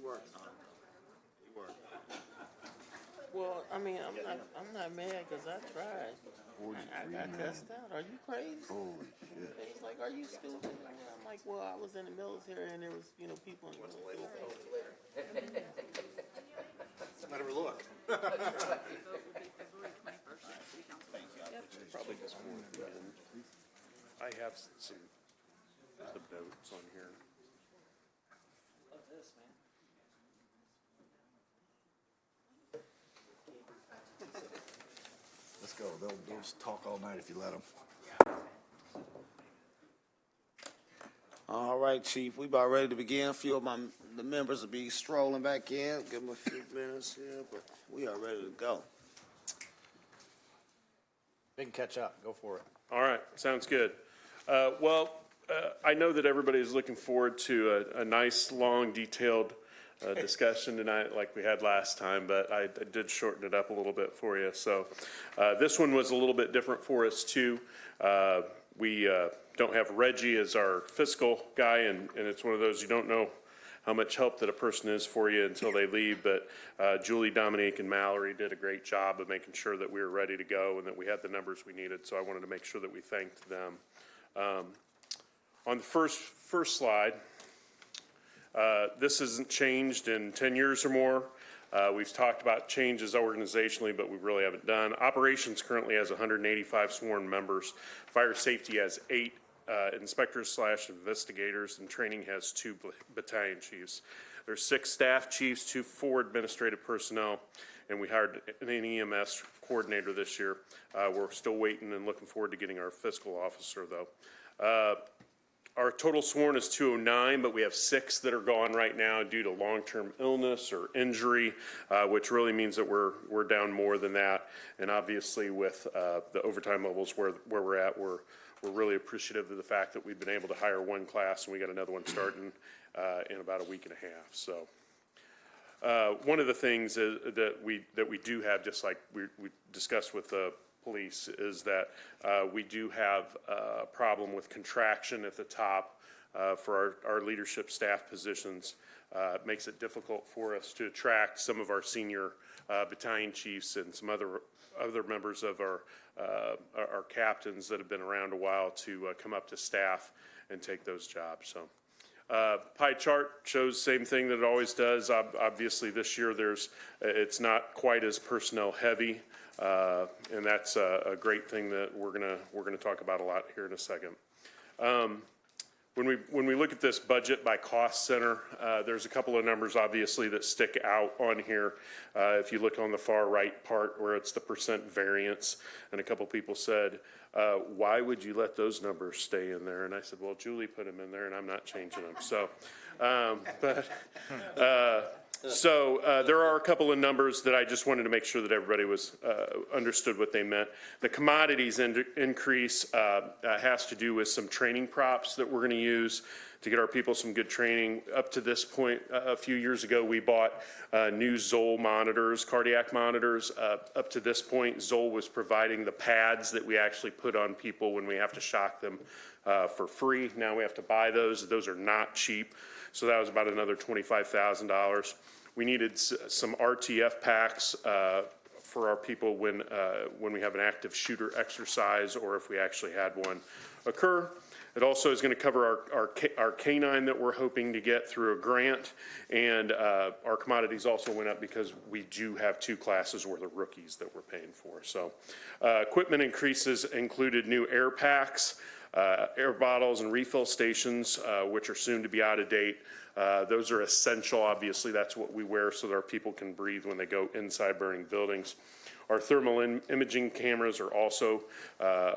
work. Well, I mean, I'm not mad because I tried. I got cussed out. Are you crazy? Holy shit. He's like, are you stupid? And I'm like, well, I was in the military and there was, people in the military. Better look. Probably just more than I have some the notes on here. Love this, man. Let's go. They'll just talk all night if you let them. All right, Chief. We about ready to begin. A few of the members will be strolling back in. Give them a few minutes here, but we are ready to go. They can catch up. Go for it. All right, sounds good. I know that everybody is looking forward to a nice, long, detailed discussion tonight like we had last time, but I did shorten it up a little bit for you. So this one was a little bit different for us too. We don't have Reggie as our fiscal guy, and it's one of those you don't know how much help that a person is for you until they leave. But Julie, Dominique, and Mallory did a great job of making sure that we were ready to go and that we had the numbers we needed. So I wanted to make sure that we thanked them. On the first slide, this hasn't changed in 10 years or more. We've talked about changes organizationally, but we really haven't done. Operations currently has 185 sworn members. Fire safety has 8 inspectors/investigators, and training has 2 battalion chiefs. There's 6 staff chiefs, 4 administrative personnel, and we hired an EMS coordinator this year. We're still waiting and looking forward to getting our fiscal officer, though. Our total sworn is 209, but we have 6 that are gone right now due to long-term illness or injury, which really means that we're down more than that. And obviously, with the overtime levels where we're at, we're really appreciative of the fact that we've been able to hire 1 class, and we got another one starting in about a week and a half. So one of the things that we do have, just like we discussed with the police, is that we do have a problem with contraction at the top for our leadership staff positions. It makes it difficult for us to attract some of our senior battalion chiefs and some other members of our captains that have been around a while to come up to staff and take those jobs. So pie chart shows the same thing that it always does. Obviously this year it's not quite as personnel heavy, and that's a great thing that we're gonna talk about a lot here in a second. When we look at this budget by cost center, there's a couple of numbers obviously that stick out on here. If you look on the far right part where it's the percent variance, and a couple people said, why would you let those numbers stay in there? And I said, well, Julie put them in there and I'm not changing them. So, there are a couple of numbers that I just wanted to make sure that everybody was understood what they meant. The commodities increase has to do with some training props that we're going to use to get our people some good training. Up to this point, a few years ago, we bought new Zoll monitors, cardiac monitors. Up to this point, Zoll was providing the pads that we actually put on people when we have to shock them for free. Now we have to buy those. Those are not cheap. So that was about another $25,000. We needed some RTF packs for our people when we have an active shooter exercise or if we actually had one occur. It also is going to cover our canine that we're hoping to get through a grant, and our commodities also went up because we do have 2 classes worth of rookies that we're paying for. So equipment increases included new air packs, air bottles and refill stations, which are soon to be out of date. Those are essential. Obviously, that's what we wear so that our people can breathe when they go inside burning buildings. Our thermal imaging cameras are also,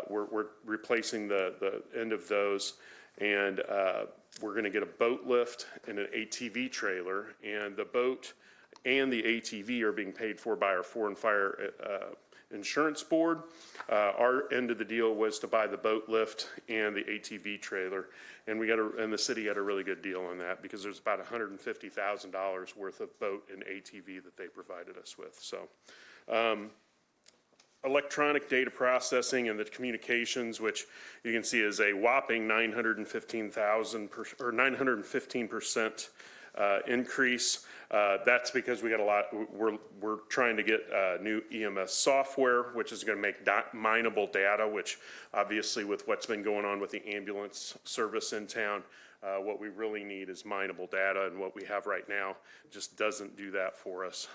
we're replacing the end of those, and we're going to get a boat lift and an ATV trailer, and the boat and the ATV are being paid for by our Foreign Fire Insurance Board. Our end of the deal was to buy the boat lift and the ATV trailer, and and the city had a really good deal on that because there's about $150,000 worth of boat and ATV that they provided us with. So electronic data processing and the communications, which you can see is a whopping 915% increase. That's because we got a lot, we're trying to get new EMS software, which is going to make mineable data, which obviously with what's been going on with the ambulance service in town, what we really need is mineable data, and what we have right now just doesn't do that for us.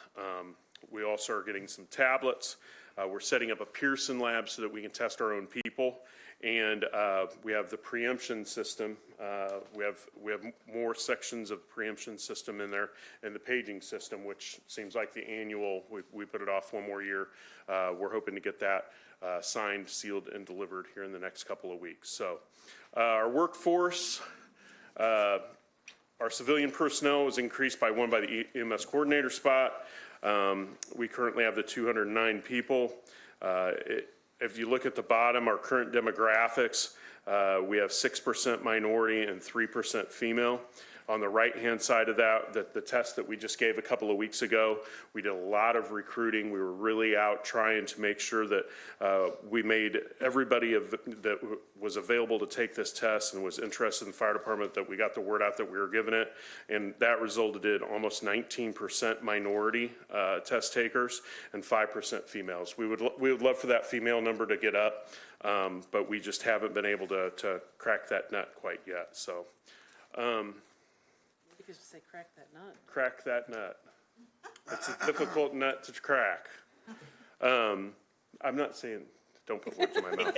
We also are getting some tablets. We're setting up a Pearson lab so that we can test our own people. And we have the preemption system. We have more sections of preemption system in there, and the paging system, which seems like the annual. We put it off one more year. We're hoping to get that signed, sealed, and delivered here in the next couple of weeks. So, our workforce, our civilian personnel was increased by one by the EMS coordinator spot. We currently have the 209 people. If you look at the bottom, our current demographics, we have 6% minority and 3% female. On the right-hand side of that, the test that we just gave a couple of weeks ago, we did a lot of recruiting. We were really out trying to make sure that we made everybody that was available to take this test and was interested in the fire department, that we got the word out that we were giving it. And that resulted in almost 19% minority test takers and 5% females. We would love for that female number to get up, but we just haven't been able to crack that nut quite yet. So. You could just say crack that nut. Crack that nut. It's a difficult nut to crack. I'm not saying, don't put words in my mouth.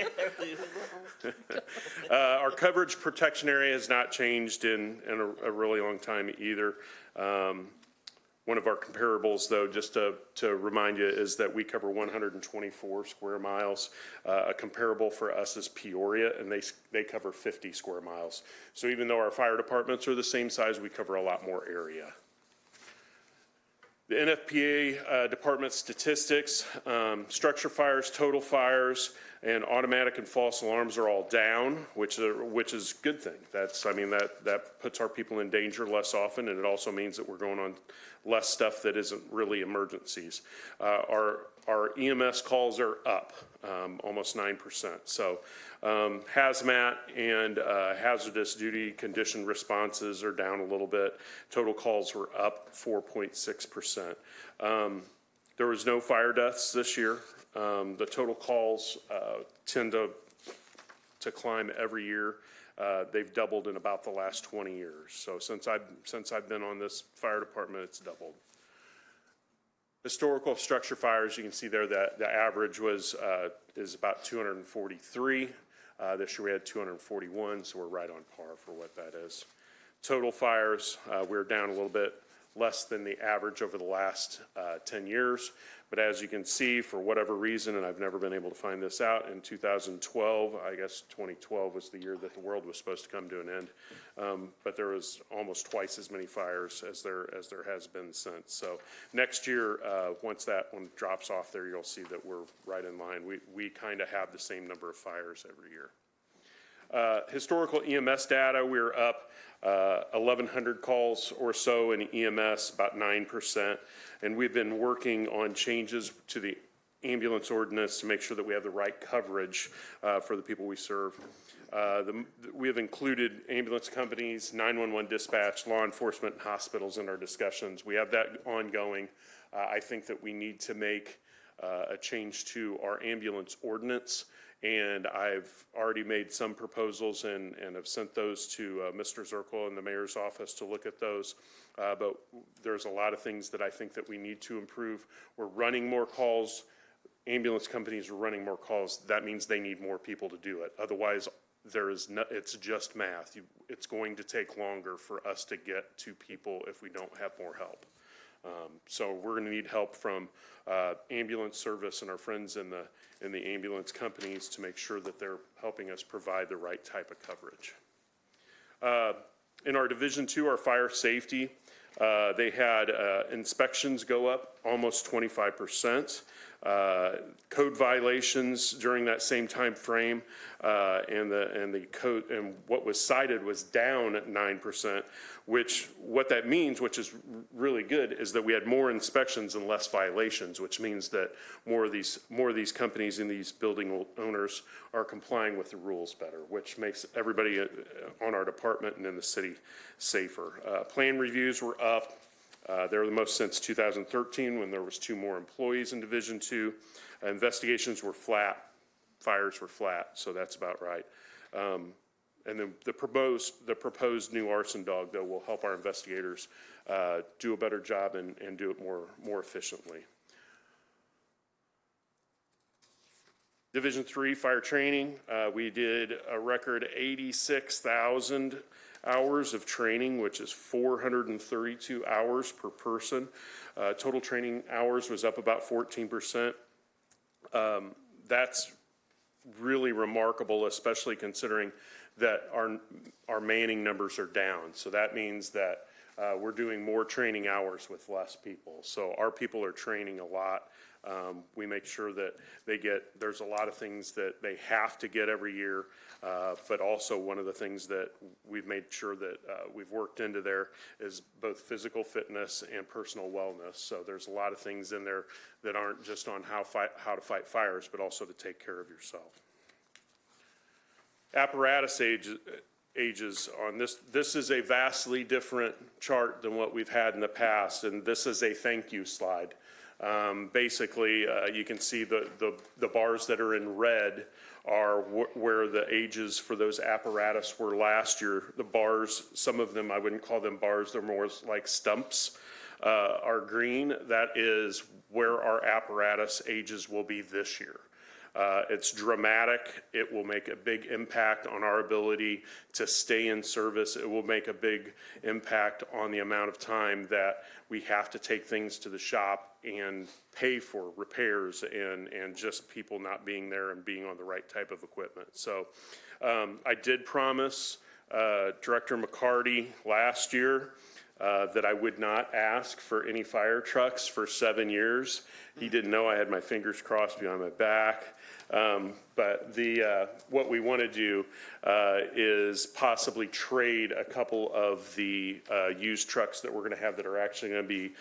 Our coverage protection area has not changed in a really long time either. One of our comparables, though, just to remind you, is that we cover 124 square miles. A comparable for us is Peoria, and they cover 50 square miles. So even though our fire departments are the same size, we cover a lot more area. The NFPA department statistics, structure fires, total fires, and automatic and false alarms are all down, which is a good thing. That puts our people in danger less often, and it also means that we're going on less stuff that isn't really emergencies. Our EMS calls are up almost 9%. So hazmat and hazardous duty condition responses are down a little bit. Total calls were up 4.6%. There was no fire deaths this year. The total calls tend to climb every year. They've doubled in about the last 20 years. So since I've been on this fire department, it's doubled. Historical structure fires, you can see there that the average is about 243. This year we had 241, so we're right on par for what that is. Total fires, we're down a little bit less than the average over the last 10 years. But as you can see, for whatever reason, and I've never been able to find this out, in 2012, I guess 2012 was the year that the world was supposed to come to an end. But there was almost twice as many fires as there has been since. So next year, once that one drops off there, you'll see that we're right in line. We kind of have the same number of fires every year. Historical EMS data, we're up 1,100 calls or so in EMS, about 9%. And we've been working on changes to the ambulance ordinance to make sure that we have the right coverage for the people we serve. We have included ambulance companies, 911 dispatch, law enforcement, and hospitals in our discussions. We have that ongoing. I think that we need to make a change to our ambulance ordinance. And I've already made some proposals and have sent those to Mr. Zirkle in the mayor's office to look at those. But there's a lot of things that I think that we need to improve. We're running more calls. Ambulance companies are running more calls. That means they need more people to do it. Otherwise, it's just math. It's going to take longer for us to get to people if we don't have more help. So we're going to need help from ambulance service and our friends in the ambulance companies to make sure that they're helping us provide the right type of coverage. In our Division 2, our fire safety, they had inspections go up almost 25%. code violations during that same time frame, and the code, and what was cited was down at 9%, which what that means, which is really good, is that we had more inspections and less violations, which means that more of these companies and these building owners are complying with the rules better, which makes everybody on our department and in the city safer. Plan reviews were up. They're the most since 2013, when there was 2 more employees in Division 2. Investigations were flat, fires were flat, so that's about right. And then the proposed new arson dog, though, will help our investigators do a better job and do it more efficiently. Division 3 fire training, we did a record 86,000 hours of training, which is 432 hours per person. Total training hours was up about 14%. That's really remarkable, especially considering that our manning numbers are down. So that means that we're doing more training hours with less people. So our people are training a lot. We make sure that there's a lot of things that they have to get every year, but also one of the things that we've made sure that we've worked into there is both physical fitness and personal wellness. So there's a lot of things in there that aren't just on how to fight fires, but also to take care of yourself. Apparatus ages on this. This is a vastly different chart than what we've had in the past, and this is a thank you slide. Basically, you can see the bars that are in red are where the ages for those apparatus were last year. The bars, some of them, I wouldn't call them bars, they're more like stumps, are green. That is where our apparatus ages will be this year. It's dramatic. It will make a big impact on our ability to stay in service. It will make a big impact on the amount of time that we have to take things to the shop and pay for repairs and just people not being there and being on the right type of equipment. So I did promise Director McCarty last year that I would not ask for any fire trucks for 7 years. He didn't know I had my fingers crossed behind my back. But what we want to do is possibly trade a couple of the used trucks that we're going to have that are actually going to be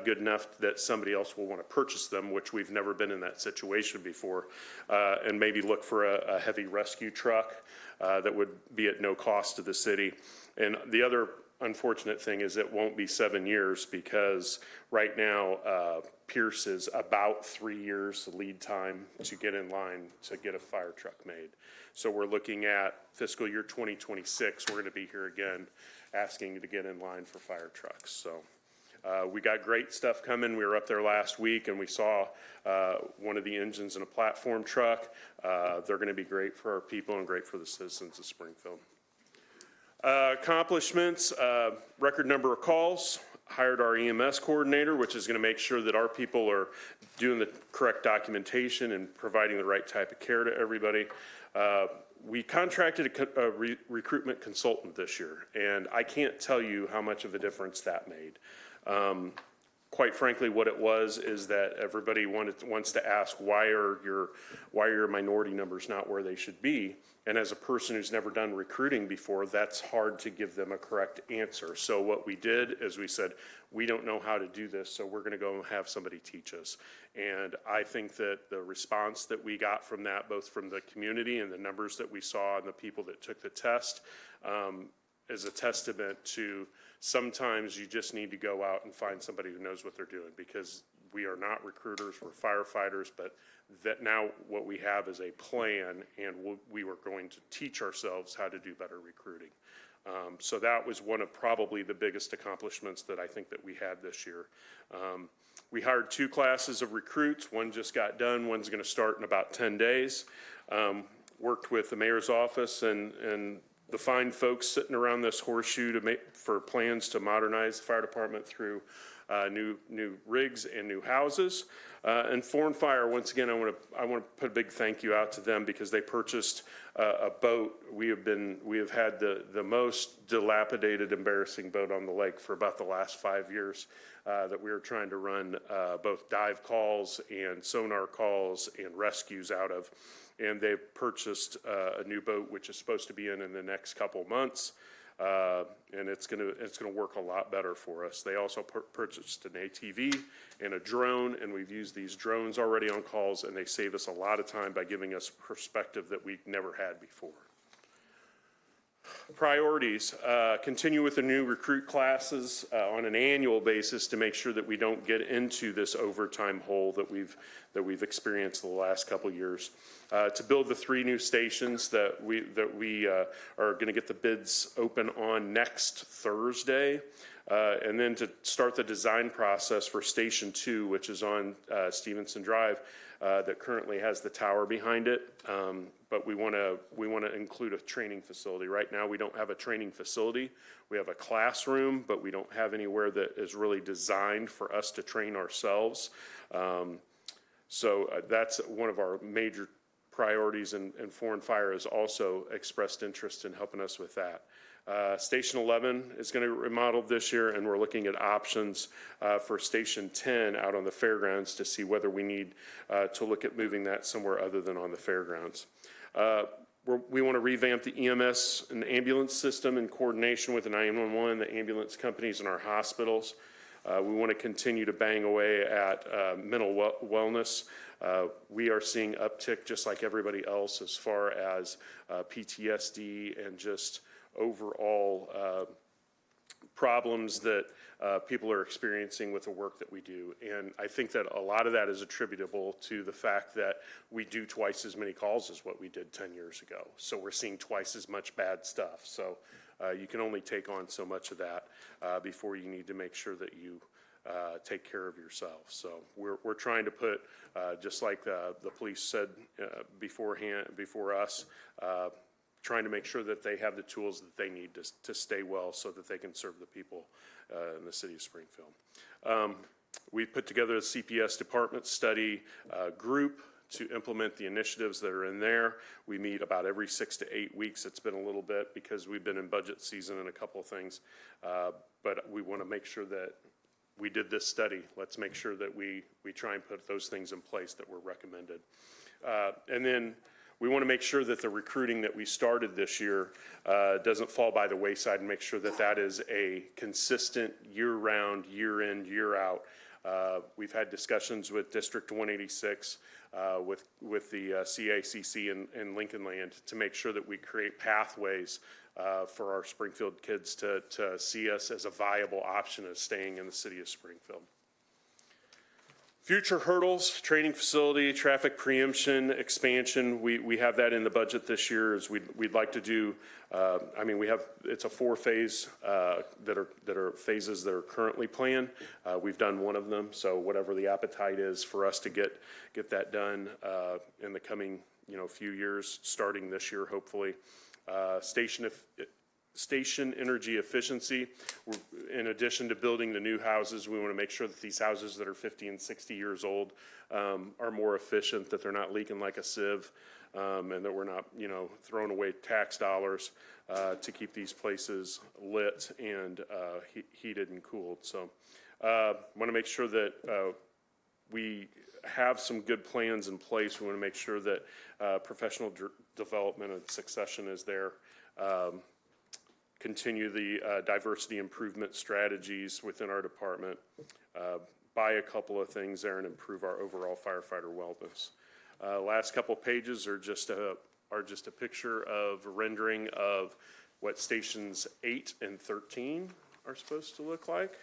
good enough that somebody else will want to purchase them, which we've never been in that situation before, and maybe look for a heavy rescue truck that would be at no cost to the city. And the other unfortunate thing is it won't be 7 years, because right now Pierce is about 3 years lead time to get in line to get a fire truck made. So we're looking at fiscal year 2026. We're going to be here again asking you to get in line for fire trucks. So we got great stuff coming. We were up there last week and we saw one of the engines in a platform truck. They're going to be great for our people and great for the citizens of Springfield. Accomplishments, record number of calls, hired our EMS coordinator, which is going to make sure that our people are doing the correct documentation and providing the right type of care to everybody. We contracted a recruitment consultant this year, and I can't tell you how much of a difference that made. Quite frankly, what it was is that everybody wants to ask, why are your minority numbers not where they should be? And as a person who's never done recruiting before, that's hard to give them a correct answer. So what we did is we said, we don't know how to do this, so we're going to go and have somebody teach us. And I think that the response that we got from that, both from the community and the numbers that we saw and the people that took the test, is a testament to sometimes you just need to go out and find somebody who knows what they're doing, because we are not recruiters, we're firefighters, but that now what we have is a plan, and we were going to teach ourselves how to do better recruiting. So that was one of probably the biggest accomplishments that I think that we had this year. We hired 2 classes of recruits. One just got done, one's going to start in about 10 days. Worked with the mayor's office and the fine folks sitting around this horseshoe for plans to modernize the fire department through new rigs and new houses. And Foreign Fire, once again, I want to put a big thank you out to them because they purchased a boat. We have had the most dilapidated, embarrassing boat on the lake for about the last 5 years that we were trying to run both dive calls and sonar calls and rescues out of. And they've purchased a new boat, which is supposed to be in the next couple months. And it's gonna work a lot better for us. They also purchased an ATV and a drone, and we've used these drones already on calls, and they save us a lot of time by giving us perspective that we've never had before. Priorities, continue with the new recruit classes on an annual basis to make sure that we don't get into this overtime hole that we've experienced the last couple of years. To build the 3 new stations that we are going to get the bids open on next Thursday, and then to start the design process for Station 2, which is on Stevenson Drive, that currently has the tower behind it. But we want to include a training facility. Right now, we don't have a training facility. We have a classroom, but we don't have anywhere that is really designed for us to train ourselves. So that's one of our major priorities, and Foreign Fire has also expressed interest in helping us with that. Station 11 is going to be remodeled this year, and we're looking at options for Station 10 out on the fairgrounds to see whether we need to look at moving that somewhere other than on the fairgrounds. We want to revamp the EMS and ambulance system in coordination with the 911, the ambulance companies, and our hospitals. We want to continue to bang away at mental wellness. We are seeing uptick just like everybody else as far as PTSD and just overall problems that people are experiencing with the work that we do. And I think that a lot of that is attributable to the fact that we do twice as many calls as what we did 10 years ago. So we're seeing twice as much bad stuff. So you can only take on so much of that before you need to make sure that you take care of yourself. So we're trying to put, just like the police said before us, trying to make sure that they have the tools that they need to stay well so that they can serve the people in the city of Springfield. We put together a CPS department study group to implement the initiatives that are in there. We meet about every 6 to 8 weeks. It's been a little bit because we've been in budget season and a couple of things, but we want to make sure that we did this study. Let's make sure that we try and put those things in place that were recommended. And then we want to make sure that the recruiting that we started this year doesn't fall by the wayside, and make sure that that is a consistent year-round, year-in, year-out. We've had discussions with District 186, with the CACC in Lincoln Land to make sure that we create pathways for our Springfield kids to see us as a viable option of staying in the city of Springfield. Future hurdles, training facility, traffic preemption, expansion, we have that in the budget this year. As we'd like to do, it's a 4-phase that are phases that are currently planned. We've done one of them, so whatever the appetite is for us to get that done in the coming few years, starting this year hopefully. Station energy efficiency. In addition to building the new houses, we want to make sure that these houses that are 50 and 60 years old are more efficient, that they're not leaking like a sieve, and that we're not, throwing away tax dollars to keep these places lit and heated and cooled. So want to make sure that we have some good plans in place. We want to make sure that professional development and succession is there. Continue the diversity improvement strategies within our department, buy a couple of things there, and improve our overall firefighter wellness. Last couple pages are just a picture of a rendering of what stations 8 and 13 are supposed to look like.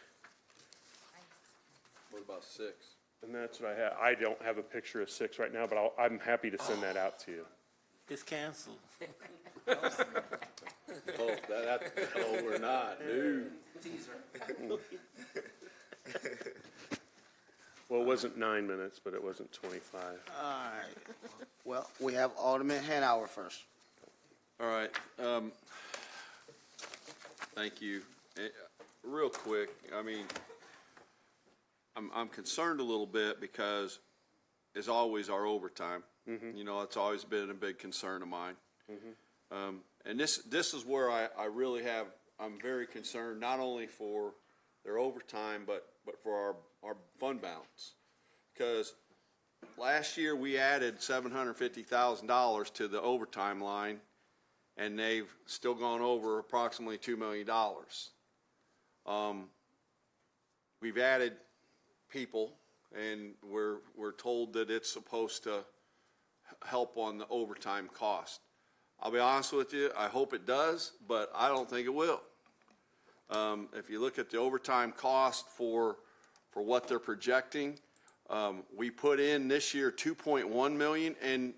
What about 6? And that's what I have. I don't have a picture of 6 right now, but I'm happy to send that out to you. It's canceled. Oh, we're not, dude. Well, it wasn't 9 minutes, but it wasn't 25. All right. Well, we have Alderman Hanauer first. All right. Thank you. Real quick, I'm concerned a little bit because, as always, our overtime. You know, it's always been a big concern of mine. And this is where I really I'm very concerned, not only for their overtime, but for our fund balance. Because last year we added $750,000 to the overtime line, and they've still gone over approximately $2 million. We've added people, and we're told that it's supposed to help on the overtime cost. I'll be honest with you, I hope it does, but I don't think it will. If you look at the overtime cost for what they're projecting, we put in this year 2.1 million, and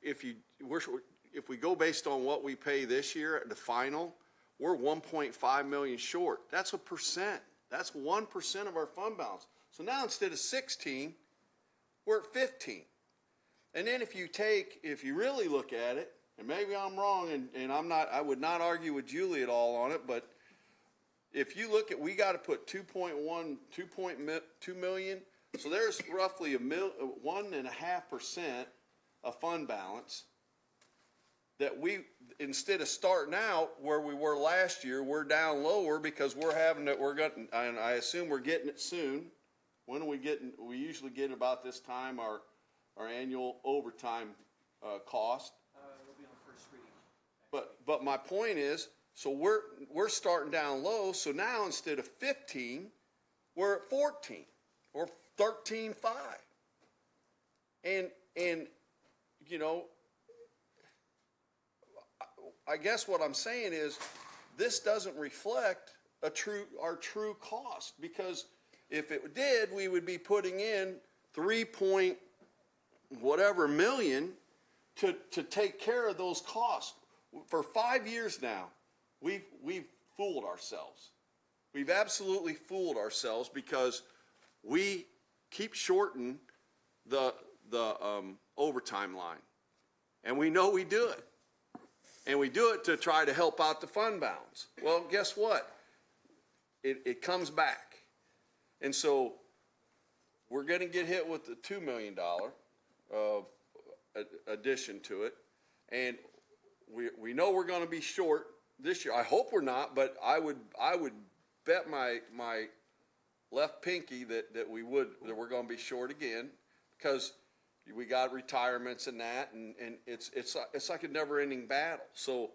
if we go based on what we pay this year at the final, we're 1.5 million short. That's a percent. That's 1% of our fund balance. So now instead of 16, we're at 15. And then if you really look at it, and maybe I'm wrong, and I would not argue with Julie at all on it, but if you look at, we got to put 2.2 million, so there's roughly 1.5% of fund balance that we, instead of starting out where we were last year, we're down lower because and I assume we're getting it soon. When are we getting? We usually get about this time our annual overtime cost. It'll be on the first reading. But my point is, so we're starting down low. So now instead of 15, we're at 14 or 13.5. And you know, I guess what I'm saying is this doesn't reflect our true cost, because if it did, we would be putting in 3 whatever million to take care of those costs. For 5 years now, we've fooled ourselves. We've absolutely fooled ourselves because we keep shorting the overtime line, and we know we do it. And we do it to try to help out the fund balance. Well, guess what? It comes back. And so we're going to get hit with the $2 million addition to it. And we know we're going to be short this year. I hope we're not, but I would bet my left pinky that we're going to be short again, because we got retirements and that, and it's like a never-ending battle. So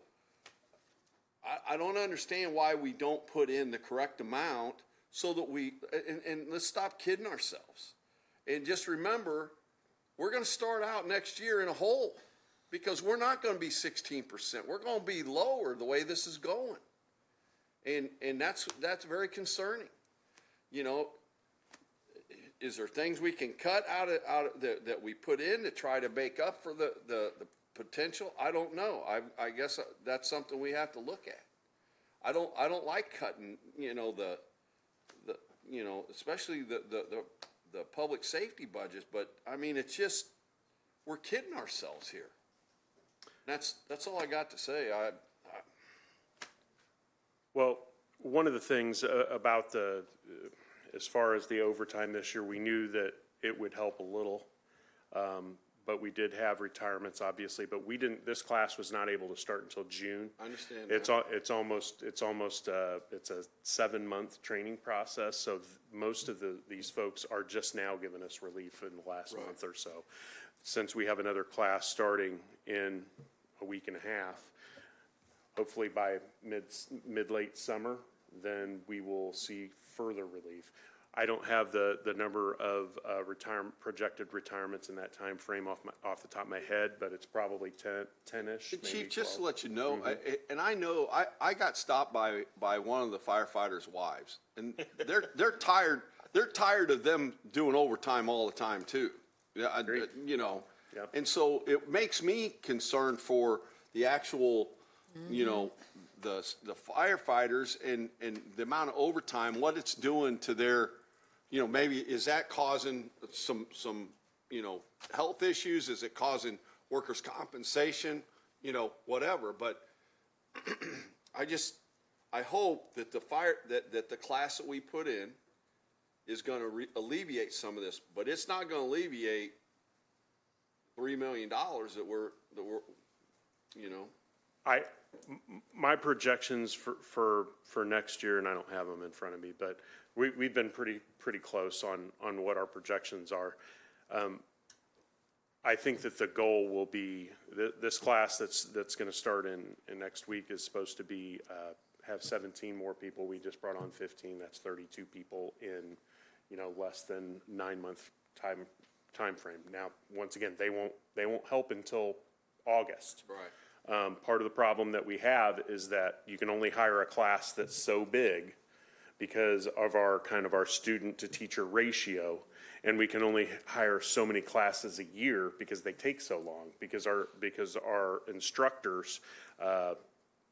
I don't understand why we don't put in the correct amount so that and let's stop kidding ourselves. And just remember, we're going to start out next year in a hole, because we're not going to be 16%. We're going to be lower the way this is going. And that's very concerning. You know, is there things we can cut out of that we put in to try to make up for the potential? I don't know. I guess that's something we have to look at. I don't like cutting, you know, the especially the public safety budgets, but I mean, it's just, we're kidding ourselves here. That's all I got to say. Well, one of the things about as far as the overtime this year, we knew that it would help a little, but we did have retirements, obviously. But this class was not able to start until June. I understand that. It's almost a 7-month training process. So most of these folks are just now giving us relief in the last month or so. Since we have another class starting in a week and a half, hopefully by mid-late summer, then we will see further relief. I don't have the number of projected retirements in that time frame off the top of my head, but it's probably 10-ish. Chief, just to let you know, I got stopped by one of the firefighters' wives, and they're tired. They're tired of them doing overtime all the time too. Yeah, you know, and so it makes me concerned for the actual, you know, the firefighters and the amount of overtime, what it's doing to their, you know, maybe is that causing some you know, health issues? Is it causing workers' compensation? You know, whatever. But I hope that the class that we put in is gonna alleviate some of this, but it's not gonna alleviate $3 million that we're, you know. My projections for next year, and I don't have them in front of me, but we've been pretty close on what our projections are. I think that the goal will be, this class that's gonna start in next week is supposed to be, have 17 more people. We just brought on 15. That's 32 people in, less than 9-month time frame. Now, once again, they won't help until August. Right. Part of the problem that we have is that you can only hire a class that's so big because of our student to teacher ratio, and we can only hire so many classes a year because they take so long, because our instructors,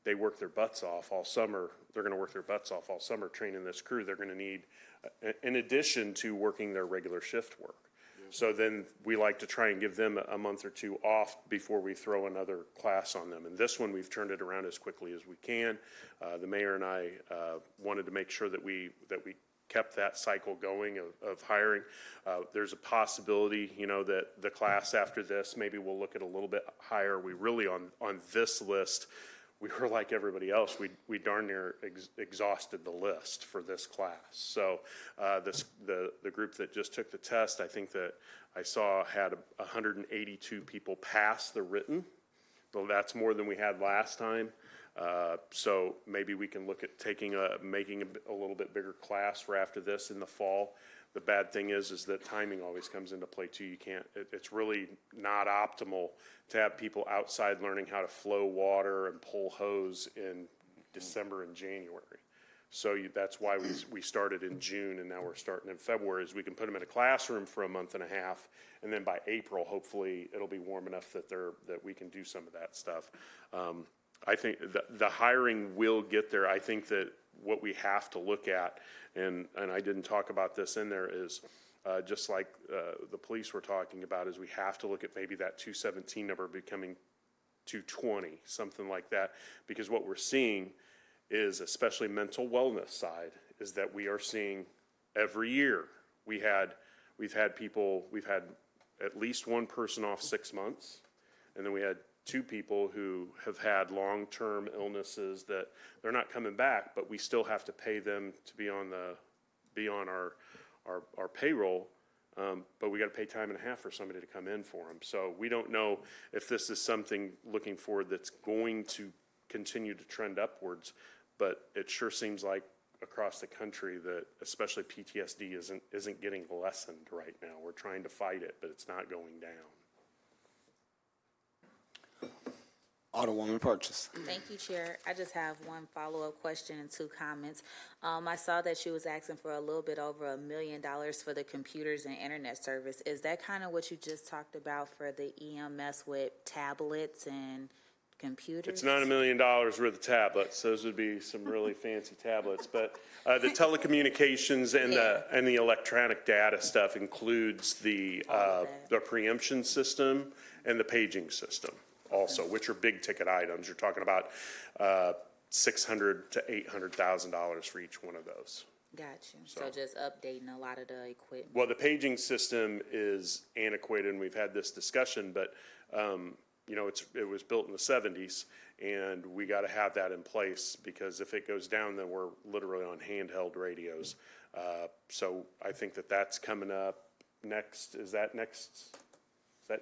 they work their butts off all summer. They're going to work their butts off all summer training this crew. They're going to need, in addition to working their regular shift work. So then we like to try and give them a month or two off before we throw another class on them. And this one, we've turned it around as quickly as we can. The mayor and I wanted to make sure that we kept that cycle going of hiring. There's a possibility, that the class after this, maybe we'll look at a little bit higher. We really, on this list, we were like everybody else. We darn near exhausted the list for this class. So the group that just took the test, I think that I saw had 182 people pass the written. So that's more than we had last time. So maybe we can look at making a little bit bigger class for after this in the fall. The bad thing is that timing always comes into play too. You can't, it's really not optimal to have people outside learning how to flow water and pull hose in December and January. So that's why we started in June, and now we're starting in February, is we can put them in a classroom for a month and a half, and then by April, hopefully it'll be warm enough that we can do some of that stuff. I think the hiring will get there. I think that what we have to look at, and I didn't talk about this in there, is just like the police were talking about, is we have to look at maybe that 217 number becoming 220, something like that, because what we're seeing is, especially mental wellness side, is that we are seeing every year we've had at least one person off 6 months, and then we had 2 people who have had long-term illnesses that they're not coming back, but we still have to pay them to be on our payroll, but we got to pay time and a half for somebody to come in for them. So we don't know if this is something looking forward that's going to continue to trend upwards, but it sure seems like across the country that especially PTSD isn't getting lessened right now. We're trying to fight it, but it's not going down. Alderwoman Purchase. Thank you, Chair. I just have one follow-up question and 2 comments. I saw that you was asking for a little bit over $1 million for the computers and internet service. Is that kind of what you just talked about for the EMS with tablets and computers? It's not $1 million worth of tablets. Those would be some really fancy tablets. But the telecommunications and the electronic data stuff includes the preemption system and the paging system also, which are big ticket items. You're talking about $600,000 to $800,000 for each one of those. Got you. So just updating a lot of the equipment. Well, the paging system is antiquated, and we've had this discussion, but it was built in the 70s, and we got to have that in place, because if it goes down, then we're literally on handheld radios. So I think that's coming up next. Is that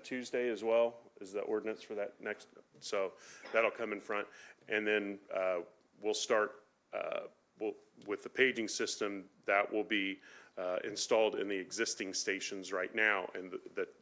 Tuesday as well? Is the ordinance for that next? So that'll come in front, and then we'll start with the paging system that will be installed in the existing stations right now, and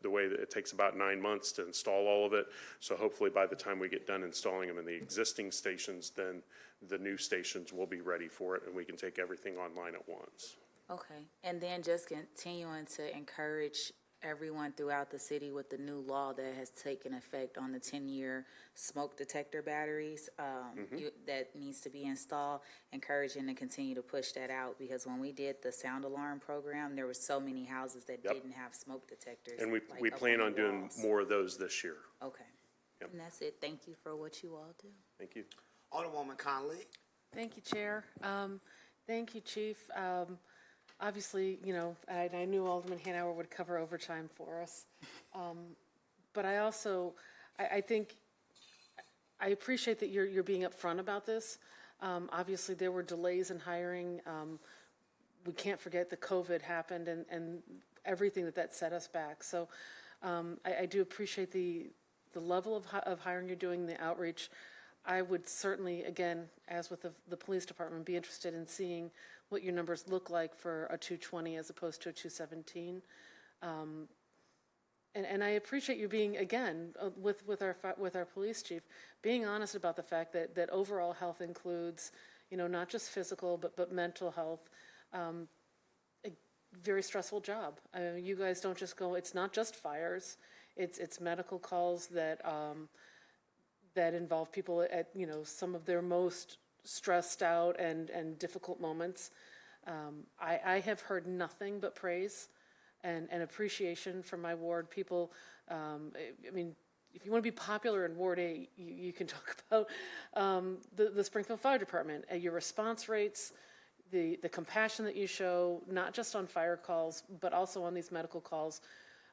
the way that it takes about 9 months to install all of it. So hopefully by the time we get done installing them in the existing stations, then the new stations will be ready for it, and we can take everything online at once. Okay. And then just continuing to encourage everyone throughout the city with the new law that has taken effect on the 10-year smoke detector batteries that needs to be installed, encouraging to continue to push that out, because when we did the sound alarm program, there were so many houses that didn't have smoke detectors. And we plan on doing more of those this year. Okay. Yep. And that's it. Thank you for what you all do. Thank you. Alderwoman Conley. Thank you, Chair. Thank you, Chief. obviously, I knew Alderman Hanauer would cover overtime for us. But I also, I think, I appreciate that you're being upfront about this. Obviously, there were delays in hiring. We can't forget that COVID happened and everything that set us back. So I do appreciate the level of hiring you're doing, the outreach. I would certainly, again, as with the police department, be interested in seeing what your numbers look like for a 220 as opposed to a 217. And I appreciate you being, again, with our police chief, being honest about the fact that overall health includes, not just physical, but mental health. A very stressful job. You guys don't just go, it's not just fires, it's medical calls that involve people at, some of their most stressed out and difficult moments. I have heard nothing but praise and appreciation from my ward. People, if you want to be popular in Ward 8, you can talk about the Springfield Fire Department, your response rates, the compassion that you show, not just on fire calls, but also on these medical calls,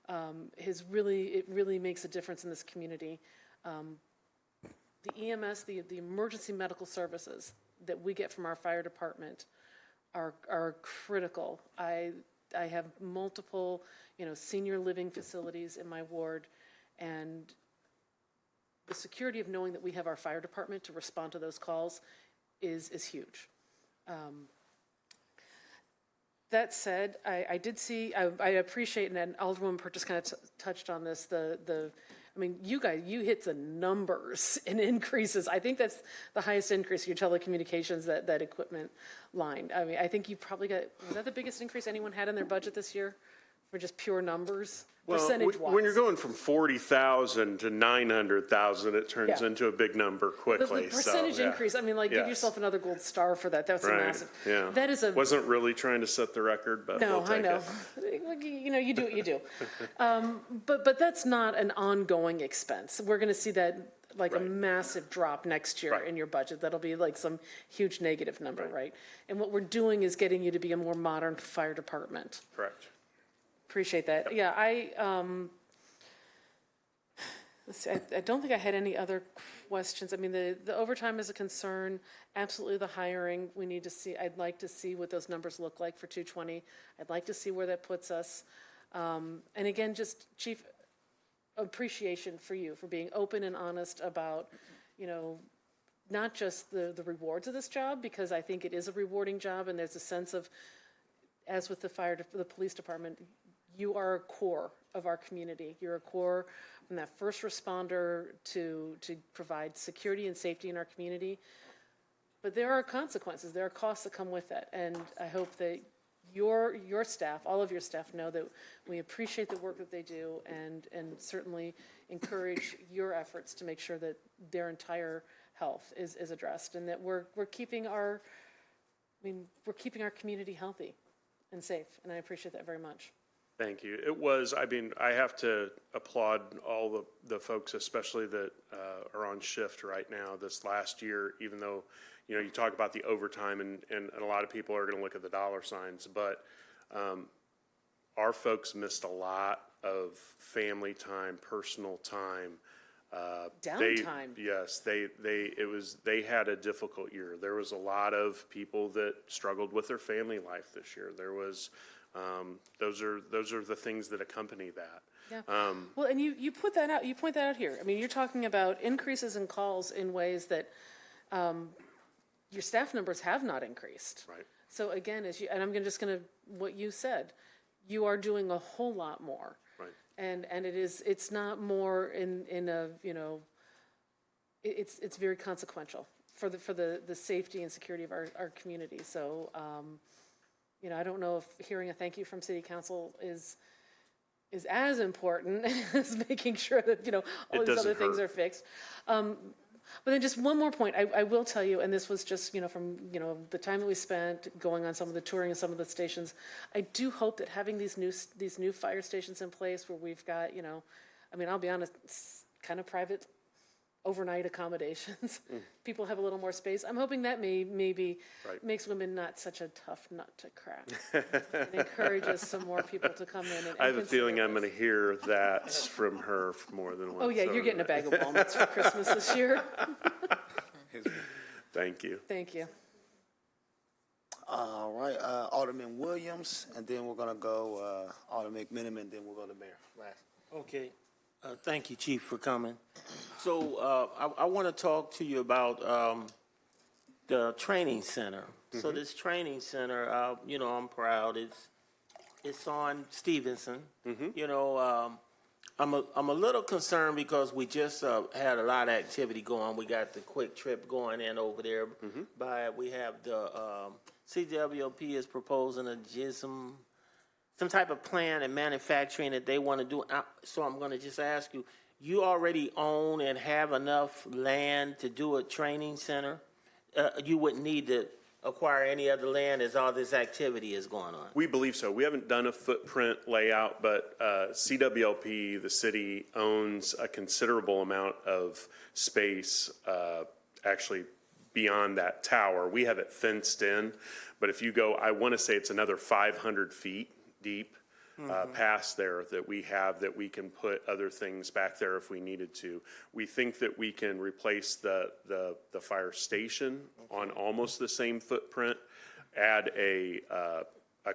it really makes a difference in this community. The EMS, the emergency medical services that we get from our fire department are critical. I have multiple, senior living facilities in my ward, and the security of knowing that we have our fire department to respond to those calls is huge. That said, I did see, I appreciate, and Alderwoman Purchase kind of touched on this, you guys, you hit the numbers in increases. I think that's the highest increase in your telecommunications, that equipment line. I think you probably got, was that the biggest increase anyone had in their budget this year for just pure numbers? Well, percentage-wise? when you're going from 40,000 to 900,000, it turns Yeah. into a big number quickly. The percentage increase, give Yes. yourself another gold star for that. That's a Right, massive. yeah. That is a. Wasn't really trying to set the record, but No, we'll take I know. it. You do what you do. But that's not an ongoing expense. We're going to see that a Right. massive drop next year Right. in your budget. That'll be like some huge negative number, right? And what we're doing is getting you to be a more modern fire department. Correct. Appreciate that. Yeah, let's see, I don't think I had any other questions. The overtime is a concern. Absolutely the hiring. We need to see, I'd like to see what those numbers look like for 220. I'd like to see where that puts us. And again, just Chief, appreciation for you for being open and honest about, not just the rewards of this job, because I think it is a rewarding job, and there's a sense of, as with the police department, you are a core of our community. You're a core from that first responder to provide security and safety in our community. But there are consequences, there are costs that come with that. And I hope that your staff, all of your staff, know that we appreciate the work that they do, and certainly encourage your efforts to make sure that their entire health is addressed, and that we're keeping our community healthy and safe. And I appreciate that very much. Thank you. It was, I have to applaud all the folks, especially that are on shift right now this last year, even though, you talk about the overtime and a lot of people are going to look at the dollar signs, but our folks missed a lot of family time, personal time. Downtime. Yes, they had a difficult year. There was a lot of people that struggled with their family life this year. There was, those are the things that accompany that. Yeah. Well, and you put that out. You point that out here. You're talking about increases in calls in ways that your staff numbers have not increased. Right. So again, and I'm just going to what you said, you are doing a whole lot more. Right. And it's not more in a it's very consequential for the safety and security of our community. So I don't know if hearing a thank you from City Council is as important as making sure that all these other things are fixed. But then just one more point, I will tell you, and this was just from the time that we spent going on some of the touring and some of the stations. I do hope that having these new fire stations in place where we've got I'll be honest, it's kind of private overnight accommodations. People have a little more space. I'm hoping that maybe Right. makes women not such a tough nut to crack. And encourages some more people to come in and I have a consider feeling I'm this. going to hear that from her more than once. Oh, yeah, you're over getting a the- bag of walnuts for Christmas this year. Thank you. Thank you. All right, Alderman Williams, and then we're gonna go, Alderman McMenamin, and then we'll go to Mayor. Last. Okay, thank you, Chief, for coming. So, I want to talk to you about, the training center. So this training center, you know, I'm proud, it's on Stevenson. You know, I'm a little concerned because we just, had a lot of activity going. We got the quick trip going in over there. We have the, CWP is proposing a GISM, some type of plan and manufacturing that they want to do. So I'm going to just ask you, you already own and have enough land to do a training center? You wouldn't need to acquire any other land as all this activity is going on? We believe so. We haven't done a footprint layout, but CWLP, the city, owns a considerable amount of space, actually beyond that tower. We have it fenced in, but if you go, I want to say it's another 500 feet deep past there that we have, that we can put other things back there if we needed to. We think that we can replace the fire station on almost the same footprint, add a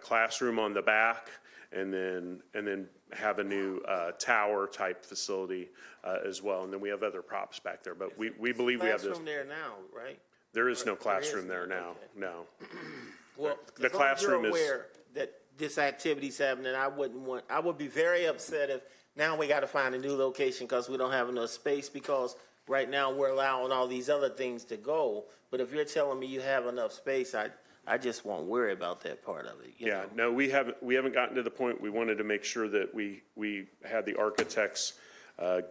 classroom on the back, and then have a new tower type facility as well. And then we have other props back there, but we believe we have this. Classroom there now, right? There is no classroom there now, no. Well, The as long as you're classroom is- aware that this activity's happening, I would be very upset if now we got to find a new location because we don't have enough space, because right now we're allowing all these other things to go. But if you're telling me you have enough space, I just won't worry about that part of it. You Yeah, know? no, we haven't gotten to the point. We wanted to make sure that we had the architects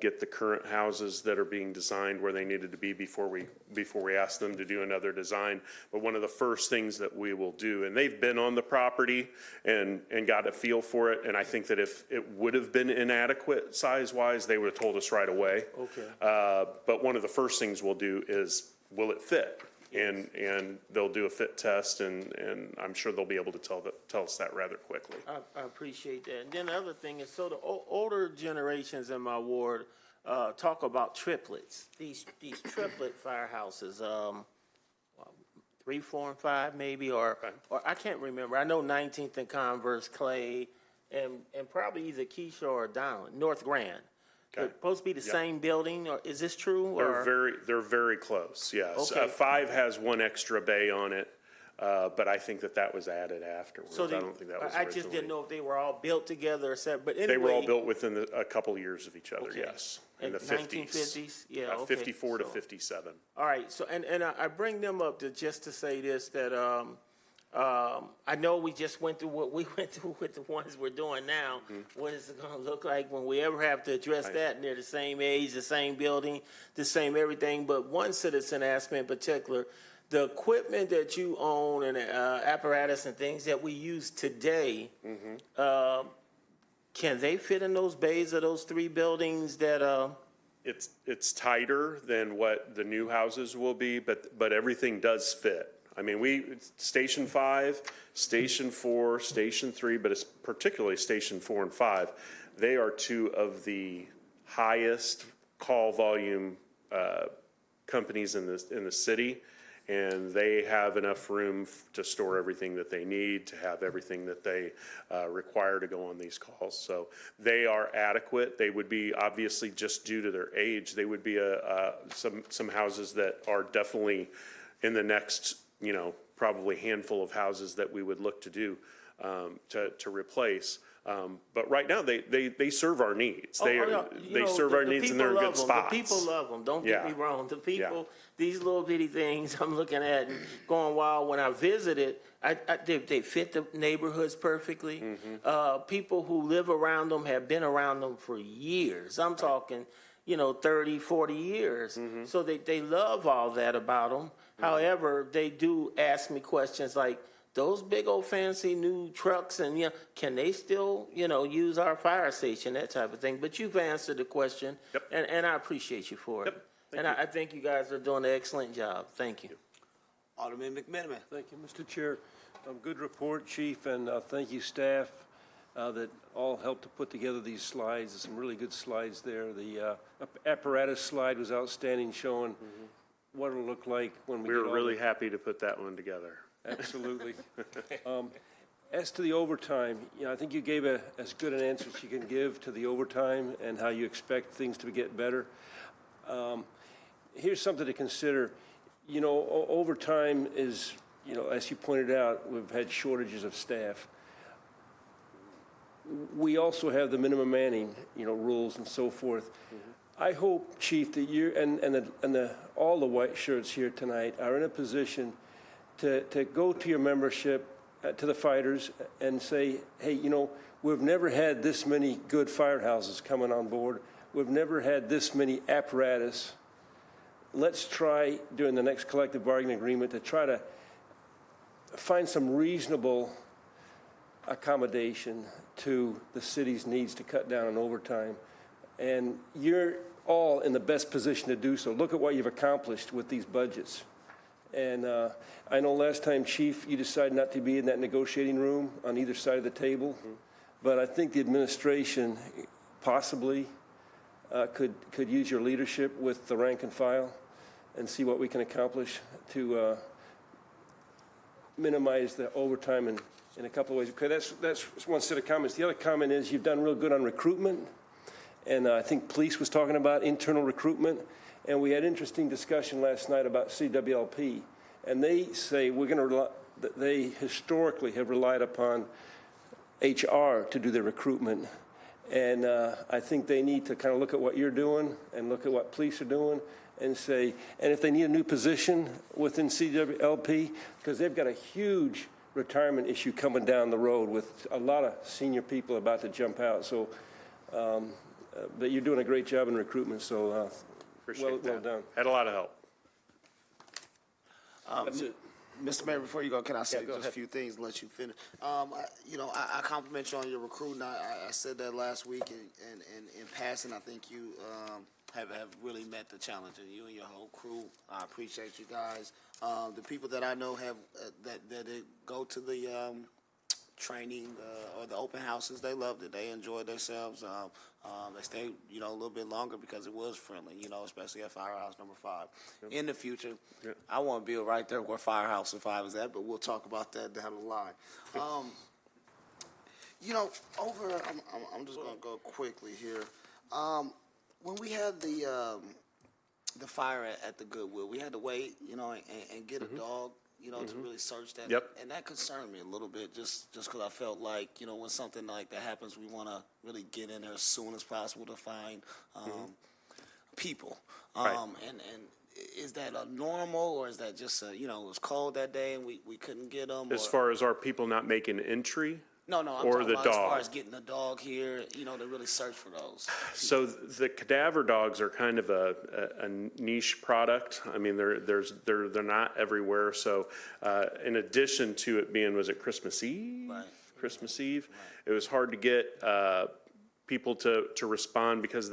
get the current houses that are being designed where they needed to be before we asked them to do another design. But one of the first things that we will do, and they've been on the property and got a feel for it, and I think that if it would have been inadequate size-wise, they would have told us right away. Okay. But one of the first things we'll do is, will it fit? And they'll do a fit test, and I'm sure they'll be able to tell us that rather quickly. I appreciate that. And then the other thing is, so the older generations in my ward talk about triplets. These triplet firehouses, 3, 4, and 5 maybe, or I can't remember. I know 19th and Converse, Clay, and probably either Keyshaw or Down, North Grand. They're supposed to be the same building, or is this true? They're very close, yes. Okay. 5 has one extra bay on it, but I think that was added afterwards. So I don't think that was I just didn't originally. know if they were all built together or separate, but anyway. They were all built within a couple of years of each other, Okay. yes, in In the 50s. 1950s? Yeah, okay. 54 to So- 57. All right, so, and I bring them up just to say this, that, I know we just went through what we went through with the ones we're doing now. What is it gonna look like when we ever have to address that, and they're the same age, the same building, the same everything? But one citizen asked me in particular, the equipment that you own and apparatus and things that we use today, can they fit in those bays of those 3 buildings that, It's tighter than what the new houses will be, but everything does fit. I mean, Station 5, Station 4, Station 3, but it's particularly Station 4 and 5. They are 2 of the highest call volume companies in the city, and they have enough room to store everything that they need, to have everything that they require to go on these calls. So they are adequate. They would be, obviously, just due to their age, they would be some houses that are definitely in the next, probably handful of houses that we would look to do to replace. But right now, they serve our needs. They serve our needs, and they're in good spots. The people love them, don't get me Yeah. wrong. The people, these little bitty things I'm looking at and going wild. When I visited, they fit the neighborhoods perfectly. People who live around them have been around them for years. I'm talking, 30, 40 years. So they love all that about them. However, they do ask me questions like, those big old fancy new trucks, and can they still use our fire station, that type of thing. But you've answered the question, and I appreciate you for it. And I think you guys are doing an excellent job. Thank you. Alderman McMenamin. Thank you, Mr. Chair. Good report, Chief, and thank you, staff, that all helped to put together these slides. There's some really good slides there. The apparatus slide was outstanding, showing what it'll look like when we We get were all really the- happy to put that one together. Absolutely. As to the overtime, I think you gave as good an answer as you can give to the overtime and how you expect things to get better. Here's something to consider. Overtime is, as you pointed out, we've had shortages of staff. We also have the minimum manning, rules and so forth. I hope, Chief, that you and all the white shirts here tonight are in a position to go to your membership, to the fighters, and say, hey, we've never had this many good firehouses coming on board. We've never had this many apparatus. Let's try, during the next collective bargaining agreement, to try to find some reasonable accommodation to the city's needs to cut down on overtime. And you're all in the best position to do so. Look at what you've accomplished with these budgets. And I know last time, Chief, you decided not to be in that negotiating room on either side of the table. But I think the administration possibly could use your leadership with the rank and file and see what we can accomplish to minimize the overtime in a couple of ways. Okay, that's one set of comments. The other comment is you've done real good on recruitment. And I think police was talking about internal recruitment. And we had interesting discussion last night about CWLP. And they say they historically have relied upon HR to do their recruitment. And I think they need to kind of look at what you're doing and look at what police are doing and say, and if they need a new position within CWLP, because they've got a huge retirement issue coming down the road with a lot of senior people about to jump out. So, but you're doing a great job in recruitment, so Appreciate that. well done. Had a lot of help. Mr. Mayor, before you go, can I say go just a ahead. few things and let you finish? I compliment you on your recruiting. I said that last week, and in passing, I think you have really met the challenge, and you and your whole crew. I appreciate you guys. The people that I know have that go to the training or the open houses, they loved it. They enjoyed themselves. They stayed, a little bit longer because it was friendly, especially at Firehouse number 5. In the future, I want to build right there where Firehouse 5 is at, but we'll talk about that down the line. I'm just going to go quickly here. When we had the fire at the Goodwill, we had to wait, and get a dog, to really search that. Yep. And that concerned me a little bit, just because I felt like, when something like that happens, we want to really get in there as soon as possible to find people. Right. And is that a normal, or is that just it was cold that day and we couldn't get them? As far as our people not making entry? No, I'm or talking the about dog. as far as getting the dog here, to really search for those. So the cadaver dogs are kind of a niche product. I mean, they're not everywhere. So in addition to it being, was it Christmas Eve? Right. Christmas Eve. It was hard to get people to respond because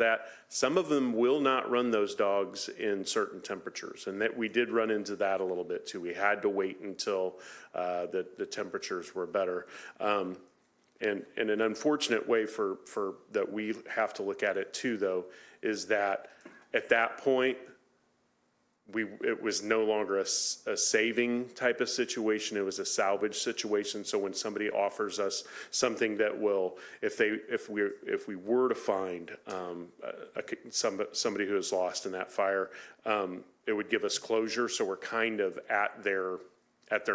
some of them will not run those dogs in certain temperatures, and that we did run into that a little bit too. We had to wait until the temperatures were better. And an unfortunate way for that we have to look at it too, though, is that at that point, it was no longer a saving type of situation. It was a salvage situation. So when somebody offers us something that will, if we were to find somebody who is lost in that fire, it would give us closure. So we're kind of at their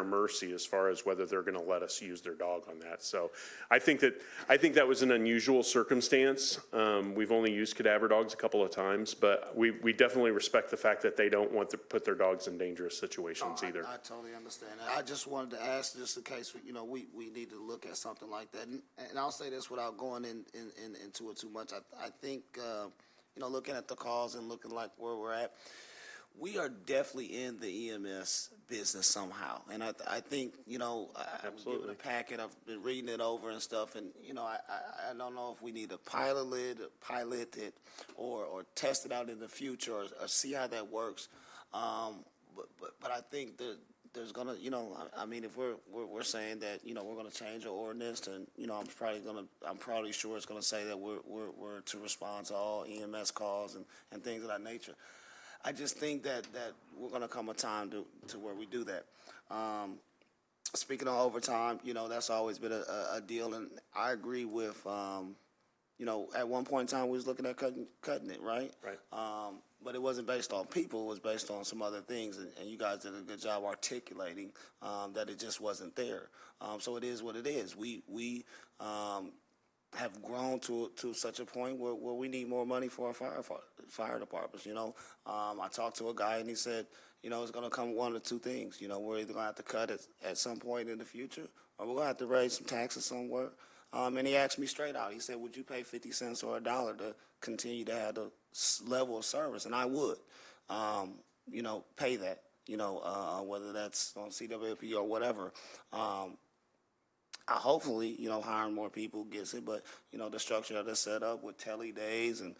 mercy as far as whether they're going to let us use their dog on that. So I think that was an unusual circumstance. We've only used cadaver dogs a couple of times, but we definitely respect the fact that they don't want to put their dogs in dangerous situations either. I totally understand. I just wanted to ask, just in case we need to look at something like that. And I'll say this without going into it too much. I think looking at the calls and looking like where we're at, we are definitely in the EMS business somehow. And I think, you know, I'm given a packet, I've been reading it over and stuff, and, you know, I don't know if we need to pilot it or test it out in the future or see how that works. But I think that there's gonna, you know, I mean, if we're saying that, you know, we're gonna change the ordinance, and, you know, I'm probably sure it's gonna say that we're to respond to all EMS calls and things of that nature. I just think that we're gonna come a time to where we do that. Speaking of overtime, you know, that's always been a deal, and I agree with, you know, at one point in time we was looking at cutting it, right? Right. But it wasn't based on people; it was based on some other things, and you guys did a good job articulating that it just wasn't there. So it is what it is. We have grown to such a point where we need more money for our fire departments. You know, I talked to a guy and he said, you know, it's going to come one of two things. You know, we're either going to have to cut it at some point in the future, or we're going to have to raise some taxes somewhere. And he asked me straight out. He said, would you pay 50 cents or $1 to continue to have the level of service? And I would, you know, pay that, you know, whether that's on CWP or whatever. Hopefully, you know, hiring more people gets it, but, you know, the structure that is set up with tele days and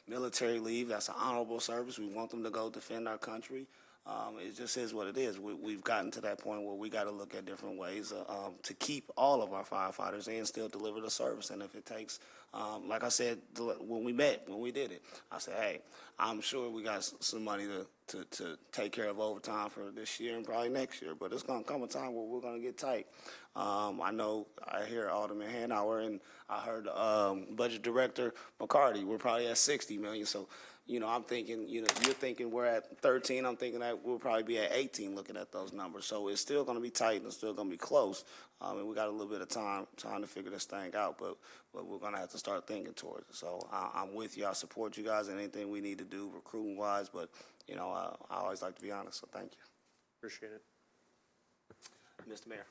military leave, that's an honorable service. We want them to go defend our country. It just is what it is. We've gotten to that point where we got to look at different ways to keep all of our firefighters and still deliver the service. And if it takes, like I said, when we did it, I said, hey, I'm sure we got some money to take care of overtime for this year and probably next year, but it's going to come a time where we're going to get tight. I know I hear Alderman Hanauer, and I heard Budget Director McCarty. We're probably at 60 million. So, you know, I'm thinking, you know, you're thinking we're at 13. I'm thinking that we'll probably be at 18 looking at those numbers. So it's still going to be tight and it's still going to be close. And we got a little bit of time to figure this thing out, but we're going to have to start thinking towards it. So I'm with you. I support you guys in anything we need to do recruiting wise, but, you know, I always like to be honest. So thank you. Appreciate it. Mr. Mayor.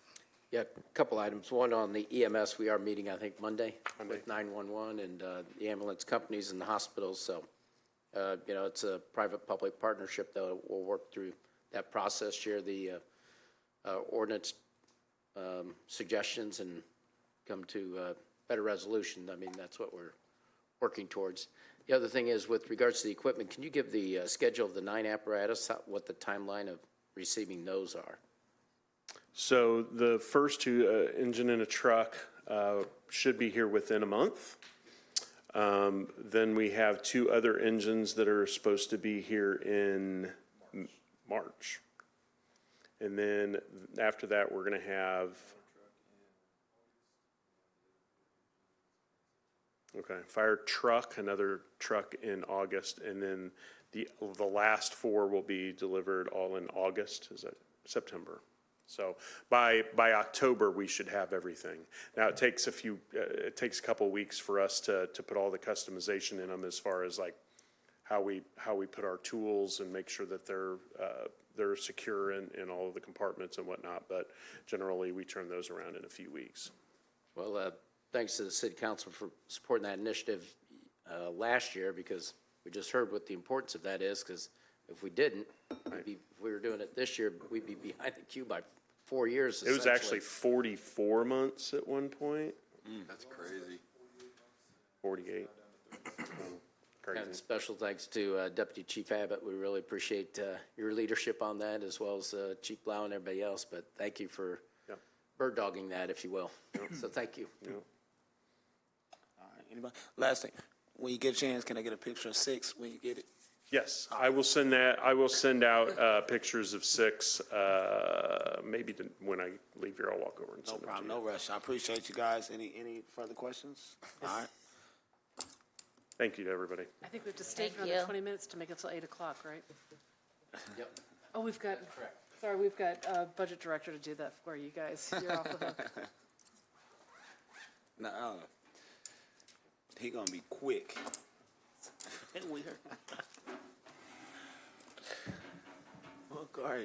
Yeah, a couple items. One on the EMS, we are meeting, I think, Monday with 911 and the ambulance companies and the hospitals. So, you know, it's a private-public partnership that will work through that process, share the ordinance suggestions, and come to a better resolution. I mean, that's what we're working towards. The other thing is, with regards to the equipment, can you give the schedule of the 9 apparatus, what the timeline of receiving those are? So the first 2, engine and a truck, should be here within a month. Then we have 2 other engines that are supposed to be here in March. And then after that, we're going to have, fire truck, another truck in August, and then the last 4 will be delivered all in August. Is that September? So by October, we should have everything. Now, it takes a couple weeks for us to put all the customization in them, as far as like how we put our tools and make sure that they're secure in all of the compartments and whatnot. But generally, we turn those around in a few weeks. Well, thanks to the City Council for supporting that initiative last year, because we just heard what the importance of that is, because if we didn't, if we were doing it this year, we'd be behind the queue by 4 years. It was actually 44 months at one point. That's crazy. 48. Crazy. And special thanks to Deputy Chief Abbott. We really appreciate your leadership on that, as well as Chief Blough and everybody else. But thank you for bird dogging that, if you will. So thank you. All right. Anybody? Last thing. When you get a chance, can I get a picture of 6 when you get it? Yes, I will send that. I will send out pictures of 6. Maybe when I leave here, I'll walk over and No send them problem. to you. No rush. I appreciate you guys. Any further questions? All right. Thank you to everybody. I think we have to stay for Thank another you. 20 minutes to make it till 8 o'clock, right? Yep. Oh, we've got Budget Director to do that for you guys. You're off the hook. Nuh-uh. He gonna be quick. Weird. Okay.